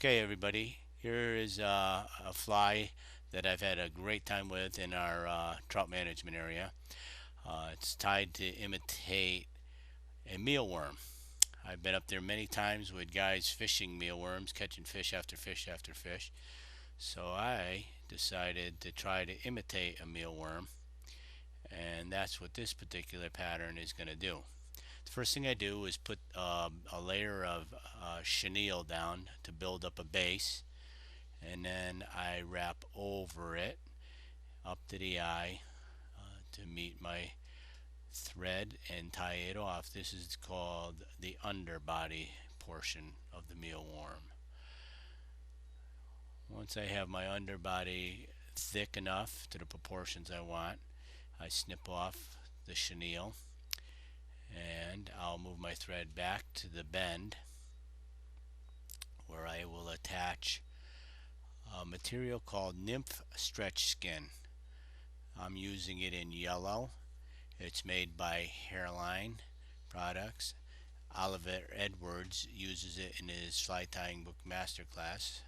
Okay, everybody, here is a fly that I've had a great time with in our trout management area. It's tied to imitate a mealworm. I've been up there many times with guys fishing mealworms, catching fish after fish after fish. So I decided to try to imitate a mealworm, and that's what this particular pattern is going to do. The first thing I do is put a layer of chenille down to build up a base, and then I wrap over it up to the eye to meet my thread and tie it off. This is called the underbody portion of the mealworm. Once I have my underbody thick enough to the proportions I want, I snip off the chenille and I'll move my thread back to the bend where I will attach a material called nymph stretch skin. I'm using it in yellow. It's made by Hairline Products. Oliver Edwards uses it in his fly tying book masterclass.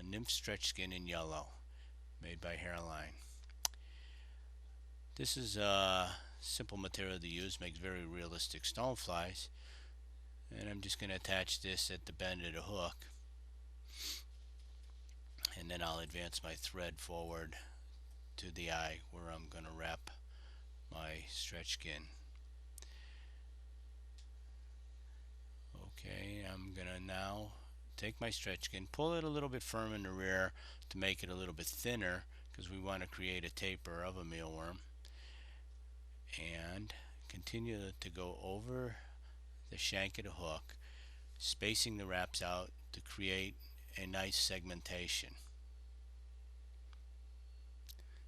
Nymph stretch skin in yellow, made by Hairline. This is a simple material to use, makes very realistic stoneflies. And I'm just going to attach this at the bend of the hook, and then I'll advance my thread forward to the eye where I'm going to wrap my stretch skin. Okay, I'm going to now take my stretch skin, pull it a little bit firm in the rear to make it a little bit thinner because we want to create a taper of a mealworm, and continue to go over the shank of the hook, spacing the wraps out to create a nice segmentation.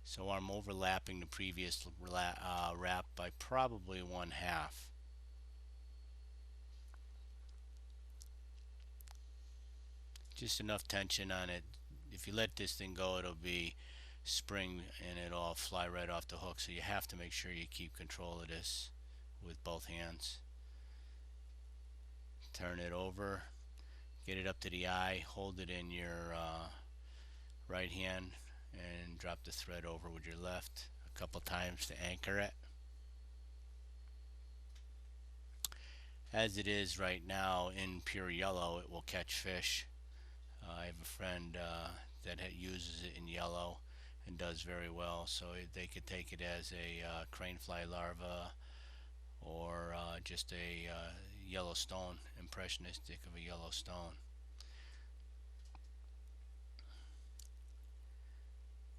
So I'm overlapping the previous wrap by probably 1/2. Just enough tension on it. If you let this thing go, it'll be spring and it'll fly right off the hook. So you have to make sure you keep control of this with both hands. Turn it over, get it up to the eye, hold it in your right hand, and drop the thread over with your left a couple times to anchor it. As it is right now in pure yellow, it will catch fish. I have a friend that uses it in yellow and does very well, so they could take it as a crane fly larva or just a yellow stone, impressionistic of a yellow stone.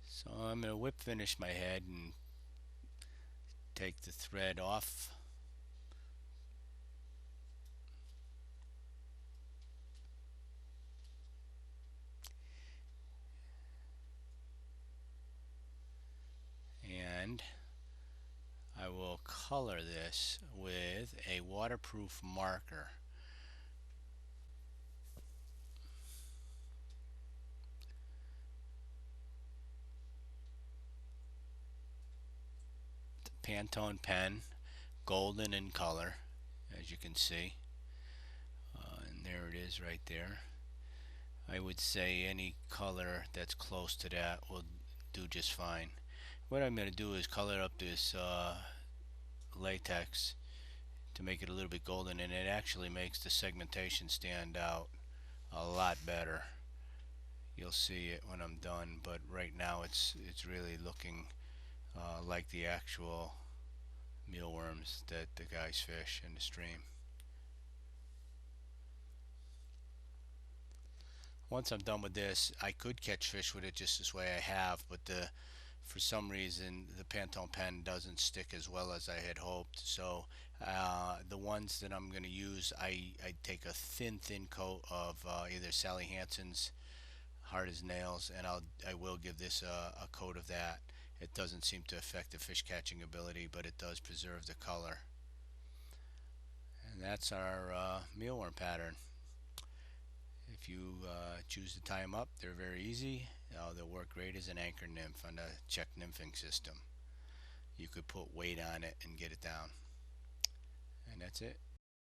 So I'm going to whip finish my head and take the thread off. And I will color this with a waterproof marker. The Pantone pen, golden in color, as you can see. And there it is right there. I would say any color that's close to that will do just fine. What I'm going to do is color up this latex to make it a little bit golden, and it actually makes the segmentation stand out a lot better. You'll see it when I'm done, but right now it's really looking like the actual mealworms that the guys fish in the stream. Once I'm done with this, I could catch fish with it just this way I have, but for some reason the Pantone pen doesn't stick as well as I had hoped. So the ones that I'm going to use, I take a thin coat of either Sally Hansen's Hard as Nails, and I will give this a coat of that. It doesn't seem to affect the fish catching ability, but it does preserve the color. And that's our mealworm pattern. If you choose to tie them up, they're very easy. They'll work great as an anchor nymph on the check nymphing system. You could put weight on it and get it down. And that's it.